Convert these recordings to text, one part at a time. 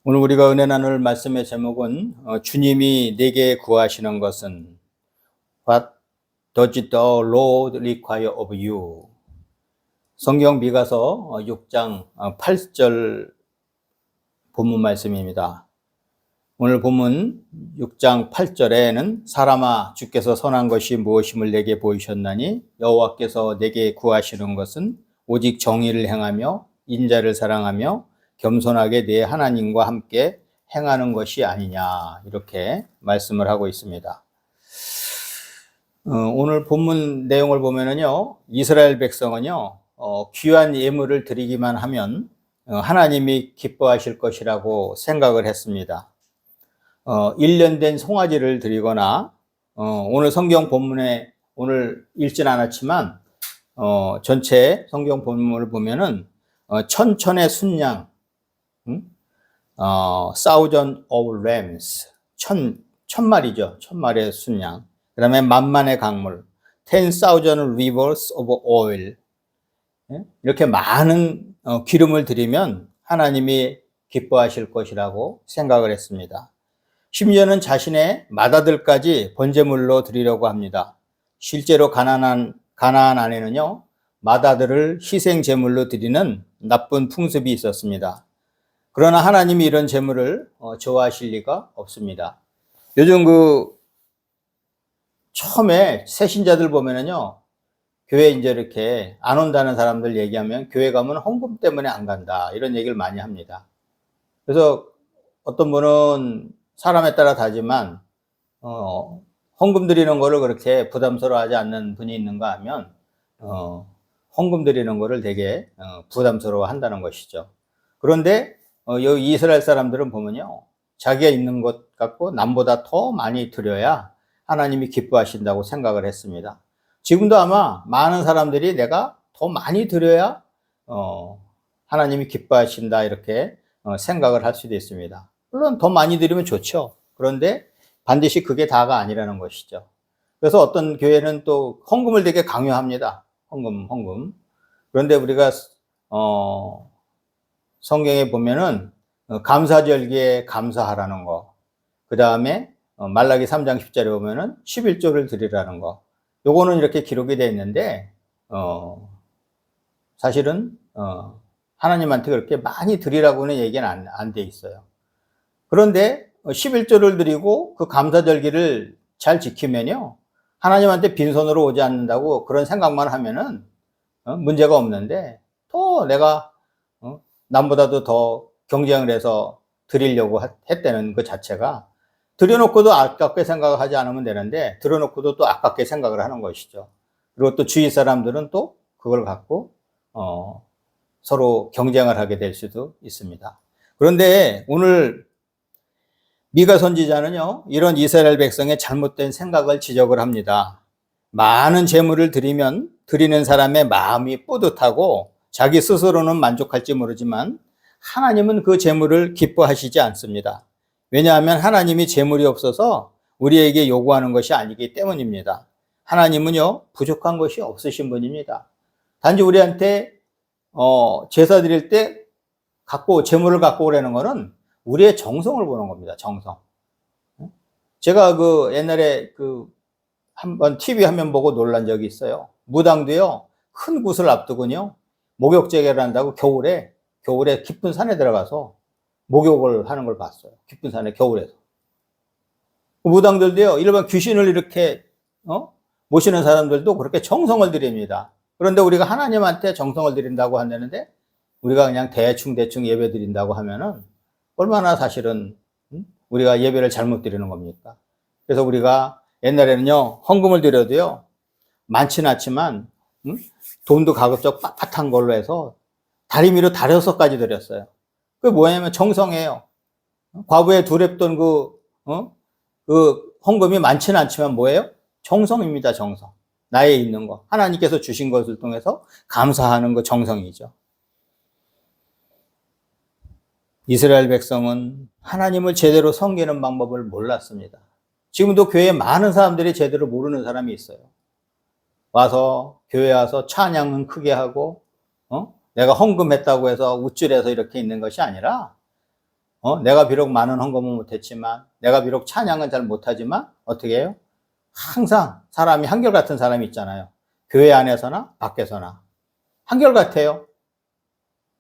오늘 우리가 은혜 나눌 말씀의 제목은 주님이 내게 구하시는 것은 What does the Lord require of you? 성경 미가서 6장 8절 본문 말씀입니다. 오늘 본문 6장 8절에는 사람아 주께서 선한 것이 무엇임을 내게 보이셨나니 여호와께서 내게 구하시는 것은 오직 정의를 행하며 인자를 사랑하며 겸손하게 내 하나님과 함께 행하는 것이 아니냐, 이렇게 말씀을 하고 있습니다. 오늘 본문 내용을 보면은요, 이스라엘 백성은요, 귀한 예물을 드리기만 하면 하나님이 기뻐하실 것이라고 생각을 했습니다. 1년 된 송아지를 드리거나, 오늘 성경 본문에 오늘 읽진 않았지만, 전체 성경 본문을 보면은, 천천의 순양, thousand of rams, 천마리죠. 천마리의 순양. 그 다음에 만만의 강물, 10,000 rivers of oil. 이렇게 많은 기름을 드리면 하나님이 기뻐하실 것이라고 생각을 했습니다. 심지어는 자신의 맏아들까지 번제물로 드리려고 합니다. 실제로 가나안 안에는요, 맏아들을 희생 제물로 드리는 나쁜 풍습이 있었습니다. 그러나 하나님이 이런 제물을 좋아하실 리가 없습니다. 요즘 처음에 새신자들 보면은요, 교회 이제 이렇게 안 온다는 사람들 얘기하면 교회 가면 헌금 때문에 안 간다, 이런 얘기를 많이 합니다. 그래서 어떤 분은 사람에 따라 다지만 헌금 드리는 거를 그렇게 부담스러워하지 않는 분이 있는가 하면 헌금 드리는 거를 되게 부담스러워 한다는 것이죠. 그런데 여기 이스라엘 사람들은 보면요, 자기가 있는 것 같고 남보다 더 많이 드려야 하나님이 기뻐하신다고 생각을 했습니다. 지금도 아마 많은 사람들이 내가 더 많이 드려야 하나님이 기뻐하신다, 이렇게 생각을 할 수도 있습니다. 물론 더 많이 드리면 좋죠. 그런데 반드시 그게 다가 아니라는 것이죠. 그래서 어떤 교회는 또 헌금을 되게 강요합니다. 헌금. 그런데 우리가 성경에 보면은 감사절기에 감사하라는 거, 그 다음에 말라기 3장 10절에 보면은 11조를 드리라는 거, 요거는 이렇게 기록이 되어 있는데 사실은 하나님한테 그렇게 많이 드리라고는 얘기는 안 돼 있어요. 그런데 11조를 드리고 그 감사절기를 잘 지키면요, 하나님한테 빈손으로 오지 않는다고 그런 생각만 하면은 문제가 없는데, 또 내가 남보다도 더 경쟁을 해서 드리려고 했다는 그 자체가, 드려놓고도 아깝게 생각을 하지 않으면 되는데 드려놓고도 또 아깝게 생각을 하는 것이죠. 그리고 또 주위 사람들은 또 그걸 갖고 서로 경쟁을 하게 될 수도 있습니다. 그런데 오늘 미가 선지자는요, 이런 이스라엘 백성의 잘못된 생각을 지적을 합니다. 많은 제물을 드리면 드리는 사람의 마음이 뿌듯하고 자기 스스로는 만족할지 모르지만 하나님은 그 제물을 기뻐하시지 않습니다. 왜냐하면 하나님이 제물이 없어서 우리에게 요구하는 것이 아니기 때문입니다. 하나님은요, 부족한 것이 없으신 분입니다. 단지 우리한테 제사 드릴 때 제물을 갖고 오라는 거는 우리의 정성을 보는 겁니다. 정성. 제가 옛날에 한번 TV 화면 보고 놀란 적이 있어요. 무당도요, 큰 굿을 앞두고요, 목욕제계를 한다고 겨울에 깊은 산에 들어가서 목욕을 하는 걸 봤어요. 깊은 산에 겨울에서. 무당들도요, 일반 귀신을 이렇게 모시는 사람들도 그렇게 정성을 드립니다. 그런데 우리가 하나님한테 정성을 드린다고 한다는데 우리가 그냥 대충 예배 드린다고 하면은 얼마나 사실은 우리가 예배를 잘못 드리는 겁니까? 그래서 우리가 옛날에는요, 헌금을 드려도요, 많지는 않지만 돈도 가급적 빳빳한 걸로 해서 다리미로 5가지 드렸어요. 그게 뭐냐면 정성이에요. 과부에 두렵던 헌금이 많지는 않지만 뭐예요? 정성입니다. 정성. 나에 있는 거, 하나님께서 주신 것을 통해서 감사하는 거, 정성이죠. 이스라엘 백성은 하나님을 제대로 섬기는 방법을 몰랐습니다. 지금도 교회에 많은 사람들이 제대로 모르는 사람이 있어요. 교회에 와서 찬양은 크게 하고 내가 헌금했다고 해서 우쭐해서 이렇게 있는 것이 아니라 내가 비록 많은 헌금은 못했지만, 내가 비록 찬양은 잘 못하지만, 어떻게 해요? 항상 사람이 한결같은 사람이 있잖아요. 교회 안에서나 밖에서나. 한결같아요.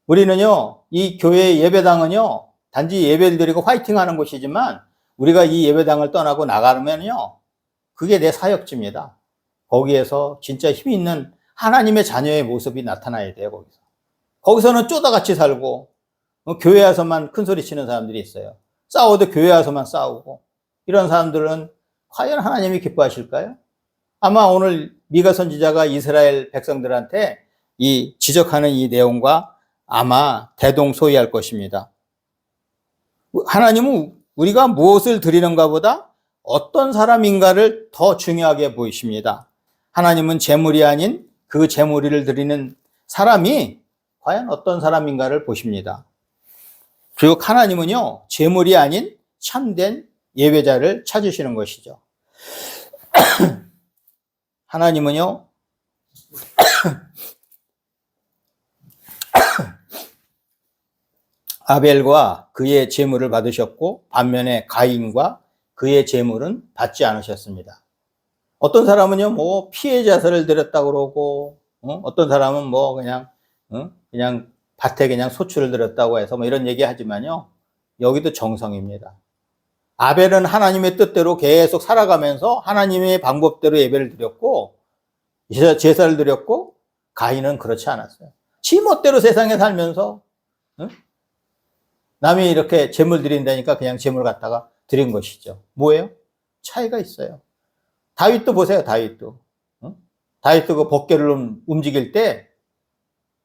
우리는요, 이 교회 예배당은요, 단지 예배를 드리고 화이팅 하는 곳이지만, 우리가 이 예배당을 떠나고 나가면요, 그게 내 사역지입니다. 거기에서 진짜 힘이 있는 하나님의 자녀의 모습이 나타나야 돼요, 거기서. 거기서는 쪼다같이 살고, 교회 와서만 큰 소리 치는 사람들이 있어요. 싸워도 교회 와서만 싸우고. 이런 사람들은 과연 하나님이 기뻐하실까요? 아마 오늘 미가 선지자가 이스라엘 백성들한테 이 지적하는 이 내용과 아마 대동소이할 것입니다. 하나님은 우리가 무엇을 드리는가 보다 어떤 사람인가를 더 중요하게 보이십니다. 하나님은 재물이 아닌 그 재물을 드리는 사람이 과연 어떤 사람인가를 보십니다. 즉 하나님은요, 재물이 아닌 참된 예배자를 찾으시는 것이죠. 하나님은요, 아벨과 그의 제물을 받으셨고 반면에 가인과 그의 제물은 받지 않으셨습니다. 어떤 사람은요, 뭐 피해 자살을 드렸다고 그러고, 어떤 사람은 뭐 그냥 밭에 그냥 소출을 드렸다고 해서 뭐 이런 얘기 하지만요, 여기도 정성입니다. 아벨은 하나님의 뜻대로 계속 살아가면서 하나님의 방법대로 예배를 드렸고, 제사를 드렸고, 가인은 그렇지 않았어요. 지 멋대로 세상에 살면서, 남이 이렇게 제물 드린다니까 그냥 제물 갖다가 드린 것이죠. 뭐예요? 차이가 있어요. 다윗도 보세요, 다윗도. 다윗도 그 법궤를 움직일 때,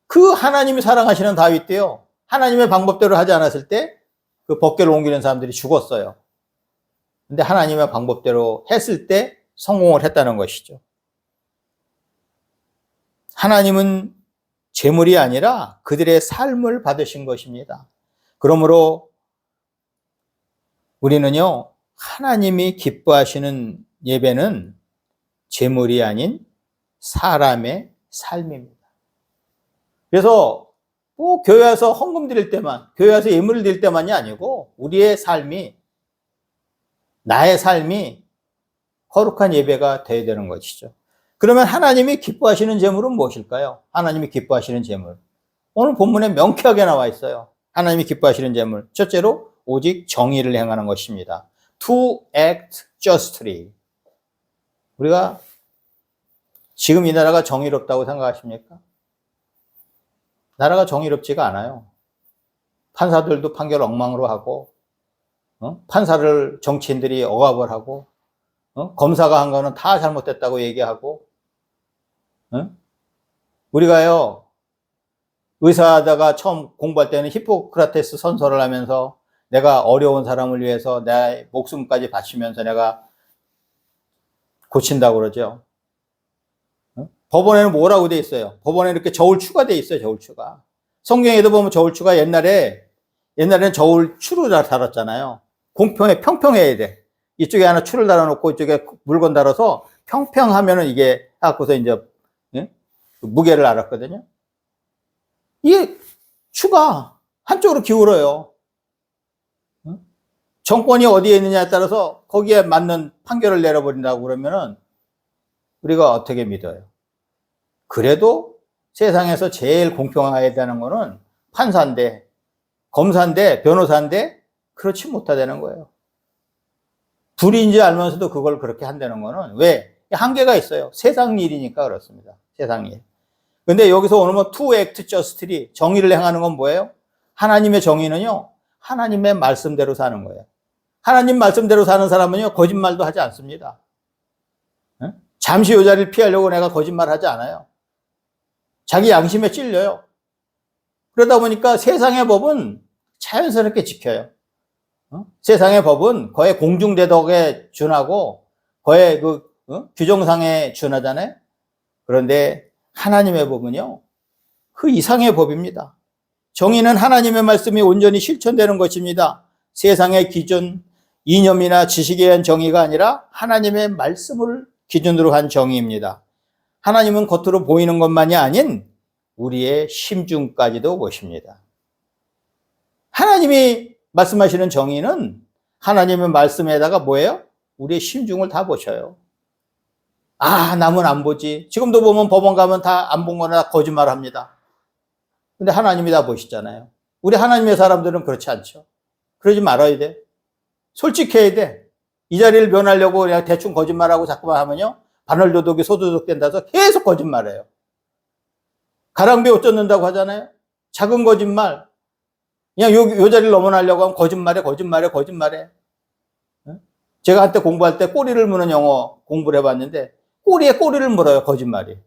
그 하나님이 사랑하시는 다윗도요, 하나님의 방법대로 하지 않았을 때, 그 법궤를 옮기는 사람들이 죽었어요. 근데 하나님의 방법대로 했을 때 성공을 했다는 것이죠. 하나님은 제물이 아니라 그들의 삶을 받으신 것입니다. 그러므로 우리는요, 하나님이 기뻐하시는 예배는 제물이 아닌 사람의 삶입니다. 그래서 꼭 교회 와서 헌금 드릴 때만, 교회 와서 예물을 드릴 때만이 아니고 우리의 삶이, 나의 삶이 거룩한 예배가 되어야 되는 것이죠. 그러면 하나님이 기뻐하시는 제물은 무엇일까요? 하나님이 기뻐하시는 제물. 오늘 본문에 명쾌하게 나와 있어요. 하나님이 기뻐하시는 제물. 첫째로 오직 정의를 행하는 것입니다. To act justly. 우리가 지금 이 나라가 정의롭다고 생각하십니까? 나라가 정의롭지가 않아요. 판사들도 판결 엉망으로 하고, 판사를 정치인들이 억압을 하고, 검사가 한 거는 다 잘못됐다고 얘기하고, 우리가요, 의사하다가 처음 공부할 때는 히포크라테스 선서를 하면서 내가 어려운 사람을 위해서 내 목숨까지 바치면서 내가 고친다고 그러죠. 법원에는 뭐라고 돼 있어요? 법원에 이렇게 저울추가 돼 있어요, 저울추가. 성경에도 보면 저울추가 옛날에는 저울추로 달았잖아요. 공평해, 평평해야 돼. 이쪽에 하나 추를 달아놓고 이쪽에 물건 달아서 평평하면은 이게 갖고서 이제 무게를 알았거든요. 이게 추가 한쪽으로 기울어요. 정권이 어디에 있느냐에 따라서 거기에 맞는 판결을 내려버린다고 그러면은 우리가 어떻게 믿어요? 그래도 세상에서 제일 공평해야 되는 거는 판사인데, 검사인데, 변호사인데 그렇지 못하다는 거예요. 불의인지 알면서도 그걸 그렇게 한다는 거는 왜? 한계가 있어요. 세상 일이니까 그렇습니다. 세상 일. 근데 여기서 오늘 뭐 to act justly, 정의를 행하는 건 뭐예요? 하나님의 정의는요, 하나님의 말씀대로 사는 거예요. 하나님 말씀대로 사는 사람은요, 거짓말도 하지 않습니다. 잠시 요 자리를 피하려고 내가 거짓말 하지 않아요. 자기 양심에 찔려요. 그러다 보니까 세상의 법은 자연스럽게 지켜요. 세상의 법은 거의 공중대덕에 준하고 거의 규정상에 준하잖아요. 그런데 하나님의 법은요, 그 이상의 법입니다. 정의는 하나님의 말씀이 온전히 실천되는 것입니다. 세상의 기준, 이념이나 지식에 의한 정의가 아니라 하나님의 말씀을 기준으로 한 정의입니다. 하나님은 겉으로 보이는 것만이 아닌 우리의 심중까지도 보십니다. 하나님이 말씀하시는 정의는 하나님의 말씀에다가 뭐예요? 우리의 심중을 다 보셔요. 아, 남은 안 보지. 지금도 보면 법원 가면 다 안 본 거나 거짓말 합니다. 근데 하나님이 다 보시잖아요. 우리 하나님의 사람들은 그렇지 않죠. 그러지 말아야 돼. 솔직해야 돼. 이 자리를 면하려고 그냥 대충 거짓말하고 자꾸만 하면요. 반월도덕이 소도덕 된다 해서 계속 거짓말해요. 가랑비 옷 젖는다고 하잖아요. 작은 거짓말. 그냥 요 자리를 넘어가려고 하면 거짓말해. 제가 한때 공부할 때 꼬리를 무는 영어 공부를 해봤는데 꼬리에 꼬리를 물어요, 거짓말이.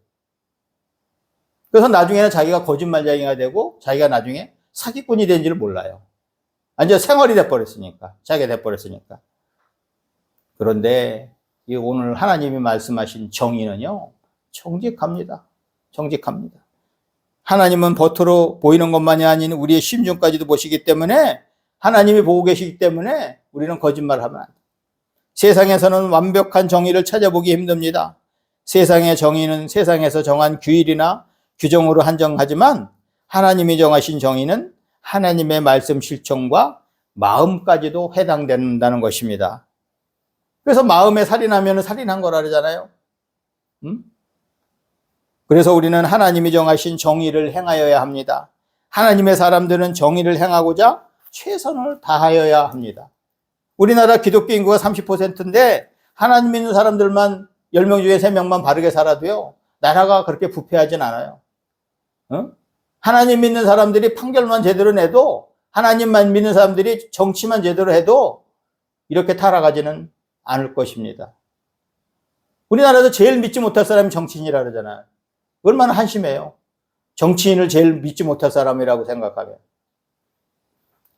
그래서 나중에는 자기가 거짓말쟁이가 되고 자기가 나중에 사기꾼이 된지를 몰라요. 완전 생활이 돼버렸으니까. 자기가 돼버렸으니까. 그런데 오늘 하나님이 말씀하신 정의는요, 정직합니다. 정직합니다. 하나님은 겉으로 보이는 것만이 아닌 우리의 심중까지도 보시기 때문에 하나님이 보고 계시기 때문에 우리는 거짓말하면 안 돼요. 세상에서는 완벽한 정의를 찾아보기 힘듭니다. 세상의 정의는 세상에서 정한 규율이나 규정으로 한정하지만 하나님이 정하신 정의는 하나님의 말씀 실천과 마음까지도 해당된다는 것입니다. 그래서 마음에 살인하면 살인한 거라 그러잖아요. 그래서 우리는 하나님이 정하신 정의를 행하여야 합니다. 하나님의 사람들은 정의를 행하고자 최선을 다하여야 합니다. 우리나라 기독교 인구가 30%인데 하나님 믿는 사람들만 10명 중에 3명만 바르게 살아도요, 나라가 그렇게 부패하진 않아요. 하나님 믿는 사람들이 판결만 제대로 내도, 하나님만 믿는 사람들이 정치만 제대로 해도 이렇게 타락하지는 않을 것입니다. 우리나라에서 제일 믿지 못할 사람이 정치인이라 그러잖아요. 얼마나 한심해요. 정치인을 제일 믿지 못할 사람이라고 생각하면.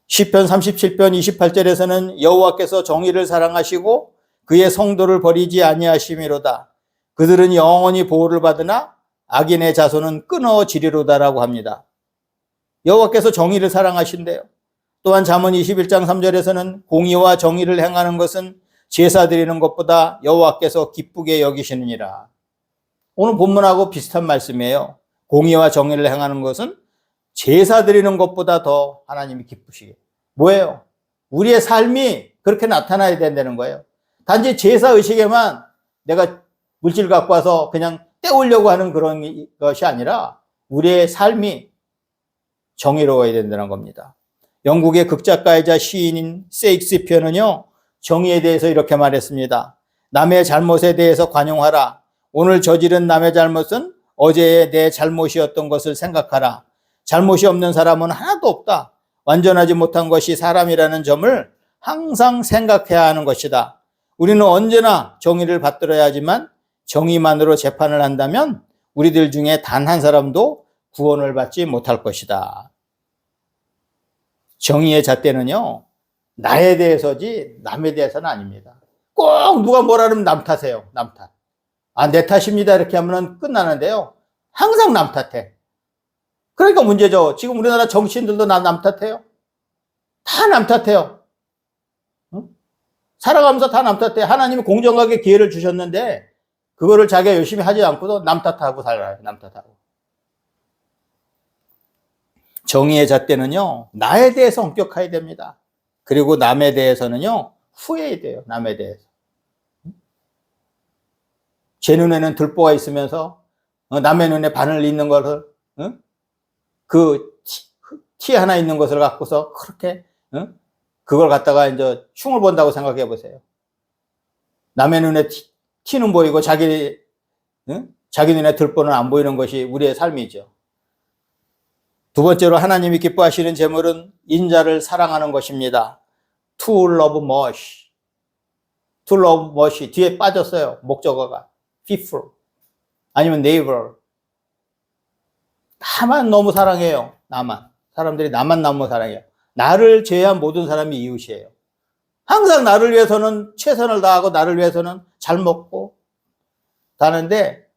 시편 37편 28절에서는 여호와께서 정의를 사랑하시고 그의 성도를 버리지 아니하심이로다. 그들은 영원히 보호를 받으나 악인의 자손은 끊어지리로다라고 합니다. 여호와께서 정의를 사랑하신대요. 또한 잠언 21장 3절에서는 공의와 정의를 행하는 것은 제사 드리는 것보다 여호와께서 기쁘게 여기시느니라. 오늘 본문하고 비슷한 말씀이에요. 공의와 정의를 행하는 것은 제사 드리는 것보다 더 하나님이 기쁘시게. 뭐예요? 우리의 삶이 그렇게 나타나야 된다는 거예요. 단지 제사 의식에만 내가 물질 갖고 와서 그냥 때우려고 하는 그런 것이 아니라 우리의 삶이 정의로워야 된다는 겁니다. 영국의 극작가이자 시인인 세익스피어는요, 정의에 대해서 이렇게 말했습니다. 남의 잘못에 대해서 관용하라. 오늘 저지른 남의 잘못은 어제의 내 잘못이었던 것을 생각하라. 잘못이 없는 사람은 하나도 없다. 완전하지 못한 것이 사람이라는 점을 항상 생각해야 하는 것이다. 우리는 언제나 정의를 받들어야 하지만 정의만으로 재판을 한다면 우리들 중에 단 한 사람도 구원을 받지 못할 것이다. 정의의 잣대는요, 나에 대해서지 남에 대해서는 아닙니다. 꼭 누가 뭐라 그러면 남 탓해요. 남 탓. 아, 내 탓입니다. 이렇게 하면 끝나는데요. 항상 남 탓해. 그러니까 문제죠. 지금 우리나라 정치인들도 남 탓해요. 다 남 탓해요. 응? 살아가면서 다 남 탓해. 하나님이 공정하게 기회를 주셨는데 그거를 자기가 열심히 하지 않고도 남 탓하고 살아요. 남 탓하고. 정의의 잣대는요, 나에 대해서 엄격해야 됩니다. 그리고 남에 대해서는요, 후회해야 돼요. 남에 대해서. 제 눈에는 들보가 있으면서 남의 눈에 바늘 있는 것을, 그 티 하나 있는 것을 갖고서 그렇게 그걸 갖다가 이제 흉을 본다고 생각해 보세요. 남의 눈에 티는 보이고 자기 눈에 들보는 안 보이는 것이 우리의 삶이죠. 두 번째로 하나님이 기뻐하시는 제물은 인자를 사랑하는 것입니다. To love much. To love much. 뒤에 빠졌어요. 목적어가. Faithful. 아니면 neighbor. 나만 너무 사랑해요. 나만. 사람들이 나만 너무 사랑해요. 나를 제외한 모든 사람이 이웃이에요. 항상 나를 위해서는 최선을 다하고 나를 위해서는 잘 먹고 다는데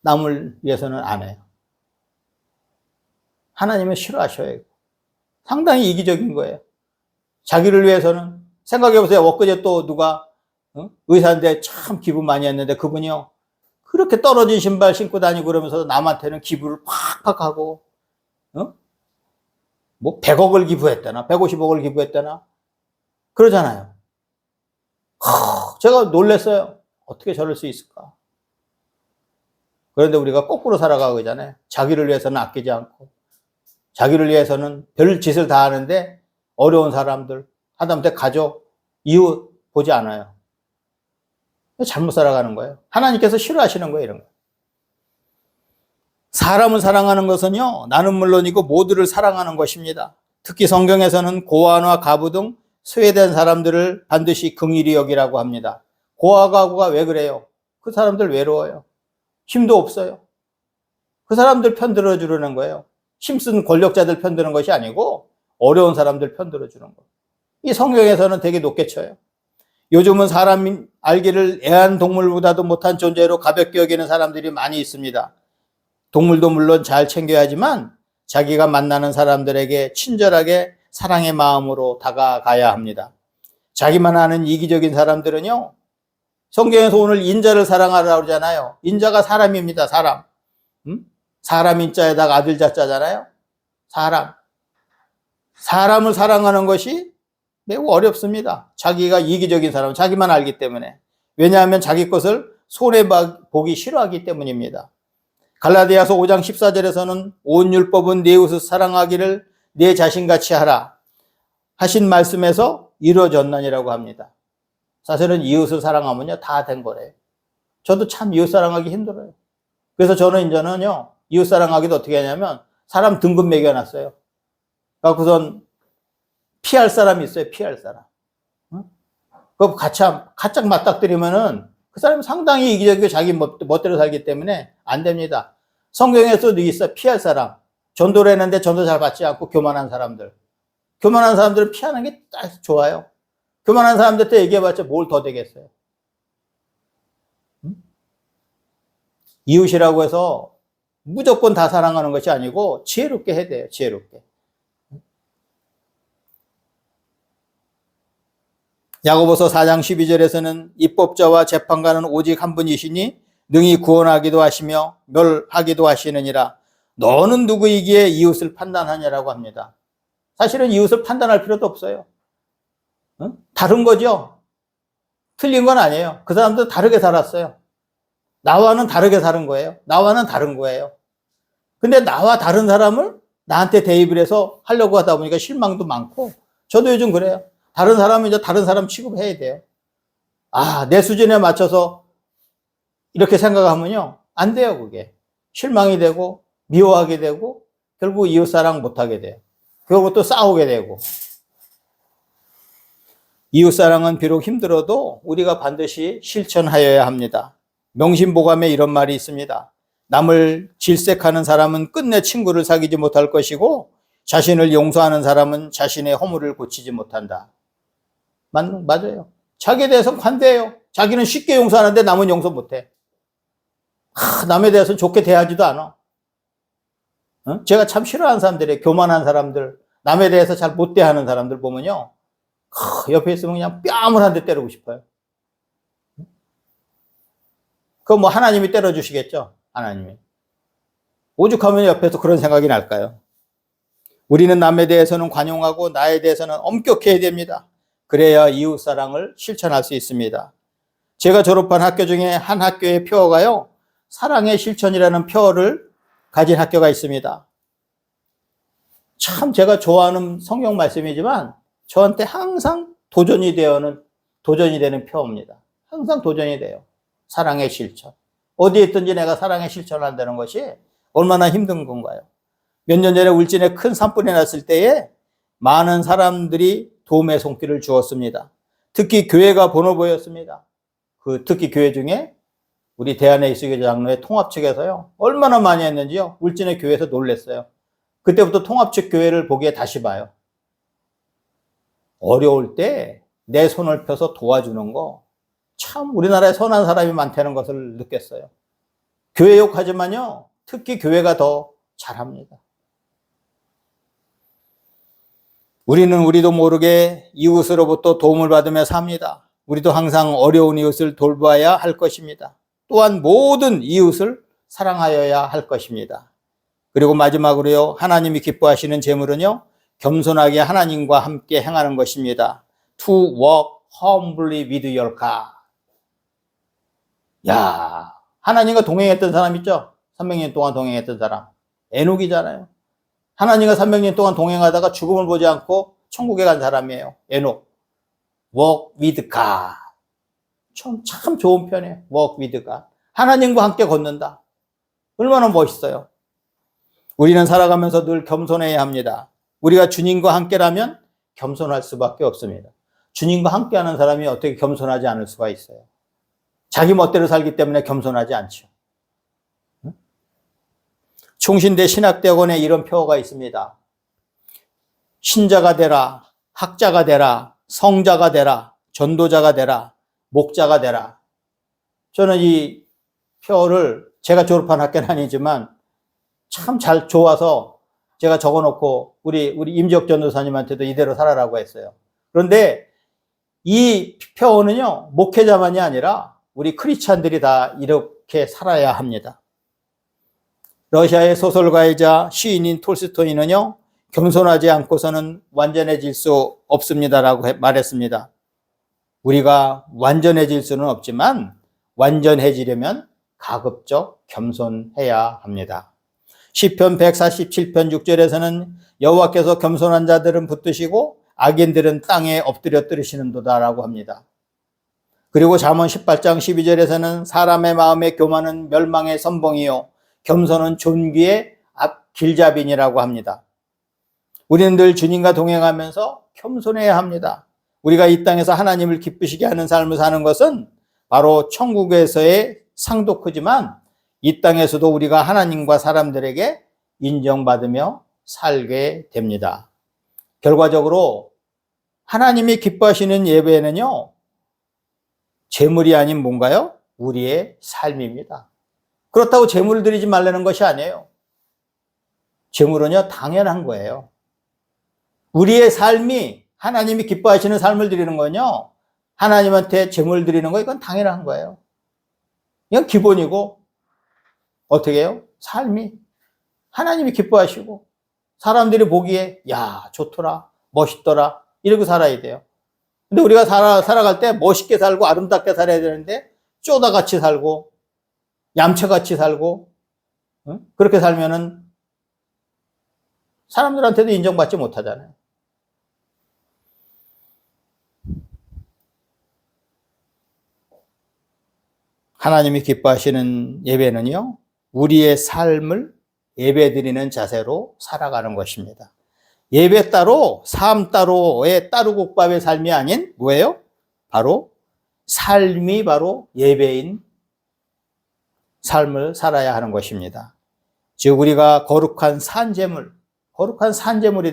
남을 위해서는 안 해요. 하나님은 싫어하셔요. 상당히 이기적인 거예요. 자기를 위해서는. 생각해 보세요. 엊그제 또 누가 의사인데 참 기부 많이 했는데 그분이요, 그렇게 떨어진 신발 신고 다니고 그러면서 남한테는 기부를 팍팍 하고 뭐 100억을 기부했다나 150억을 기부했다나 그러잖아요. 제가 놀랐어요. 어떻게 저럴 수 있을까? 그런데 우리가 거꾸로 살아가고 있잖아요. 자기를 위해서는 아끼지 않고, 자기를 위해서는 별 짓을 다 하는데 어려운 사람들, 하다못해 가족, 이웃 보지 않아요. 잘못 살아가는 거예요. 하나님께서 싫어하시는 거예요, 이런 거. 사람을 사랑하는 것은요, 나는 물론이고 모두를 사랑하는 것입니다. 특히 성경에서는 고아나 가부 등 소외된 사람들을 반드시 긍휼히 여기라고 합니다. 고아 가부가 왜 그래요? 그 사람들 외로워요. 힘도 없어요. 그 사람들 편 들어주려는 거예요. 힘쓴 권력자들 편 드는 것이 아니고 어려운 사람들 편 들어주는 거예요. 이 성경에서는 되게 높게 쳐요. 요즘은 사람 알기를 애완동물보다도 못한 존재로 가볍게 여기는 사람들이 많이 있습니다. 동물도 물론 잘 챙겨야 하지만 자기가 만나는 사람들에게 친절하게 사랑의 마음으로 다가가야 합니다. 자기만 아는 이기적인 사람들은요, 성경에서 오늘 인자를 사랑하라고 그러잖아요. 인자가 사람입니다. 사람. 사람 인자에다가 아들 자자잖아요. 사람을 사랑하는 것이 매우 어렵습니다. 자기가 이기적인 사람, 자기만 알기 때문에. 왜냐하면 자기 것을 손해보기 싫어하기 때문입니다. 갈라디아서 5장 14절에서는 온 율법은 내 이웃을 사랑하기를 내 자신같이 하라 하신 말씀에서 이루어졌느니라고 합니다. 사실은 이웃을 사랑하면요, 다 된 거래요. 저도 참 이웃 사랑하기 힘들어요. 그래서 저는 이제는요, 이웃 사랑하기도 어떻게 하냐면 사람 등급 매겨놨어요. 그래서 피할 사람이 있어요, 피할 사람. 그 가짝 맞닥뜨리면은 그 사람이 상당히 이기적이고 자기 멋대로 살기 때문에 안 됩니다. 성경에서도 있어, 피할 사람. 전도를 했는데 전도 잘 받지 않고 교만한 사람들. 교만한 사람들은 피하는 게 딱 좋아요. 교만한 사람들한테 얘기해봤자 뭘 더 되겠어요. 이웃이라고 해서 무조건 다 사랑하는 것이 아니고 지혜롭게 해야 돼요. 지혜롭게. 야고보서 4장 12절에서는 입법자와 재판관은 오직 한 분이시니 능히 구원하기도 하시며 멸하기도 하시느니라. 너는 누구이기에 이웃을 판단하냐라고 합니다. 사실은 이웃을 판단할 필요도 없어요. 다른 거죠. 틀린 건 아니에요. 그 사람도 다르게 살았어요. 나와는 다르게 사는 거예요. 나와는 다른 거예요. 근데 나와 다른 사람을 나한테 대입을 해서 하려고 하다 보니까 실망도 많고, 저도 요즘 그래요. 다른 사람은 이제 다른 사람 취급해야 돼요. 내 수준에 맞춰서 이렇게 생각하면요, 안 돼요, 그게. 실망이 되고, 미워하게 되고, 결국 이웃사랑 못하게 돼요. 그리고 또 싸우게 되고. 이웃사랑은 비록 힘들어도 우리가 반드시 실천하여야 합니다. 명심보감에 이런 말이 있습니다. 남을 질색하는 사람은 끝내 친구를 사귀지 못할 것이고 자신을 용서하는 사람은 자신의 허물을 고치지 못한다. 맞아요. 자기에 대해서는 관대해요. 자기는 쉽게 용서하는데 남은 용서 못해. 남에 대해서는 좋게 대하지도 않아. 제가 참 싫어하는 사람들이, 교만한 사람들, 남에 대해서 잘 못 대하는 사람들 보면요, 옆에 있으면 그냥 뺨을 한 대 때리고 싶어요. 그거 뭐 하나님이 때려주시겠죠? 하나님이. 오죽하면 옆에서 그런 생각이 날까요? 우리는 남에 대해서는 관용하고 나에 대해서는 엄격해야 됩니다. 그래야 이웃사랑을 실천할 수 있습니다. 제가 졸업한 학교 중에 한 학교의 표어가요, 사랑의 실천이라는 표어를 가진 학교가 있습니다. 참 제가 좋아하는 성경 말씀이지만 저한테 항상 도전이 되는 표어입니다. 항상 도전이 돼요. 사랑의 실천. 어디에 있든지 내가 사랑의 실천을 한다는 것이 얼마나 힘든 건가요? 몇 년 전에 울진에 큰 산불이 났을 때에 많은 사람들이 도움의 손길을 주었습니다. 특히 교회가 번호보였습니다. 특히 교회 중에 우리 대한의 이수교 장로회 통합 측에서요, 얼마나 많이 했는지요. 울진의 교회에서 놀랐어요. 그때부터 통합 측 교회를 보기에 다시 봐요. 어려울 때 내 손을 펴서 도와주는 거, 참 우리나라에 선한 사람이 많다는 것을 느꼈어요. 교회 욕하지만요, 특히 교회가 더 잘합니다. 우리도 모르게 이웃으로부터 도움을 받으며 삽니다. 우리도 항상 어려운 이웃을 돌봐야 할 것입니다. 또한 모든 이웃을 사랑하여야 할 것입니다. 그리고 마지막으로요, 하나님이 기뻐하시는 제물은요, 겸손하게 하나님과 함께 행하는 것입니다. To walk humbly with your God. 야, 하나님과 동행했던 사람 있죠? 300년 동안 동행했던 사람. 에녹이잖아요. 하나님과 300년 동안 동행하다가 죽음을 보지 않고 천국에 간 사람이에요. 에녹. Walk with God. 참 좋은 편이에요. Walk with God. 하나님과 함께 걷는다. 얼마나 멋있어요. 우리는 살아가면서 늘 겸손해야 합니다. 우리가 주님과 함께라면 겸손할 수밖에 없습니다. 주님과 함께하는 사람이 어떻게 겸손하지 않을 수가 있어요. 자기 멋대로 살기 때문에 겸손하지 않죠. 충신대 신학대학원에 이런 표어가 있습니다. 신자가 되라, 학자가 되라, 성자가 되라, 전도자가 되라, 목자가 되라. 저는 이 표어를 제가 졸업한 학교는 아니지만 참 잘 좋아서 제가 적어놓고 우리 임지혁 전도사님한테도 이대로 살아라고 했어요. 그런데 이 표어는요, 목회자만이 아니라 우리 크리스찬들이 다 이렇게 살아야 합니다. 러시아의 소설가이자 시인인 톨스토이는요, 겸손하지 않고서는 완전해질 수 없습니다라고 말했습니다. 우리가 완전해질 수는 없지만 완전해지려면 가급적 겸손해야 합니다. 시편 147편 6절에서는 여호와께서 겸손한 자들은 붙드시고 악인들은 땅에 엎드려 뜨르시는도다라고 합니다. 그리고 잠언 18장 12절에서는 사람의 마음의 교만은 멸망의 선봉이요 겸손은 존귀의 길잡이니라고 합니다. 우리는 늘 주님과 동행하면서 겸손해야 합니다. 우리가 이 땅에서 하나님을 기쁘시게 하는 삶을 사는 것은 바로 천국에서의 상도 크지만 이 땅에서도 우리가 하나님과 사람들에게 인정받으며 살게 됩니다. 결과적으로 하나님이 기뻐하시는 예배는요, 재물이 아닌 뭔가요? 우리의 삶입니다. 그렇다고 재물을 드리지 말라는 것이 아니에요. 재물은요, 당연한 거예요. 우리의 삶이 하나님이 기뻐하시는 삶을 드리는 건요, 하나님한테 재물 드리는 거 이건 당연한 거예요. 이건 기본이고, 어떻게 해요? 삶이 하나님이 기뻐하시고 사람들이 보기에 야, 좋더라, 멋있더라 이러고 살아야 돼요. 근데 우리가 살아갈 때 멋있게 살고 아름답게 살아야 되는데 쪼다같이 살고 얌체같이 살고 그렇게 살면은 사람들한테도 인정받지 못하잖아요. 하나님이 기뻐하시는 예배는요, 우리의 삶을 예배드리는 자세로 살아가는 것입니다. 예배 따로, 삶 따로의 따르국밥의 삶이 아닌 뭐예요? 바로 삶이 바로 예배인 삶을 살아야 하는 것입니다. 즉 우리가 거룩한 산제물이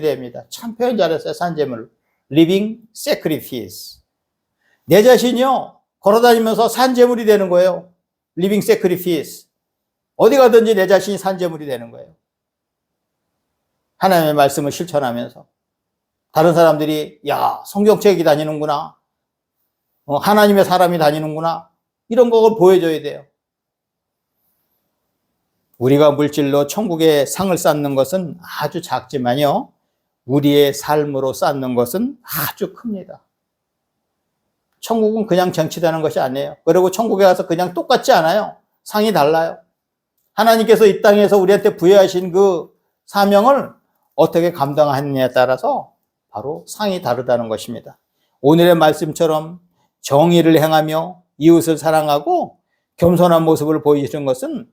됩니다. 참 표현 잘했어요. 산제물. Living sacrifice. 내 자신이요, 걸어다니면서 산제물이 되는 거예요. Living sacrifice. 어디 가든지 내 자신이 산제물이 되는 거예요. 하나님의 말씀을 실천하면서 다른 사람들이 야, 성경책이 다니는구나, 하나님의 사람이 다니는구나, 이런 걸 보여줘야 돼요. 우리가 물질로 천국의 상을 쌓는 것은 아주 작지만요, 우리의 삶으로 쌓는 것은 아주 큽니다. 천국은 그냥 정치되는 것이 아니에요. 그리고 천국에 가서 그냥 똑같지 않아요. 상이 달라요. 하나님께서 이 땅에서 우리한테 부여하신 그 사명을 어떻게 감당하느냐에 따라서 바로 상이 다르다는 것입니다. 오늘의 말씀처럼 정의를 행하며 이웃을 사랑하고 겸손한 모습을 보이시는 것은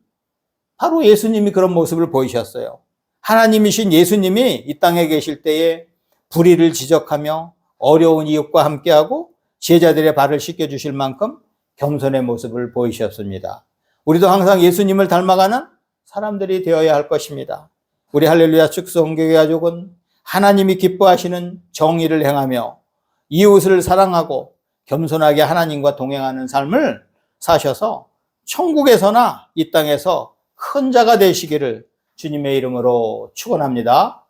바로 예수님이 그런 모습을 보이셨어요. 하나님이신 예수님이 이 땅에 계실 때에 불의를 지적하며 어려운 이웃과 함께하고 제자들의 발을 씻겨주실 만큼 겸손의 모습을 보이셨습니다. 우리도 항상 예수님을 닮아가는 사람들이 되어야 할 것입니다. 우리 할렐루야 축성교회 가족은 하나님이 기뻐하시는 정의를 행하며 이웃을 사랑하고 겸손하게 하나님과 동행하는 삶을 사셔서 천국에서나 이 땅에서 큰 자가 되시기를 주님의 이름으로 축원합니다.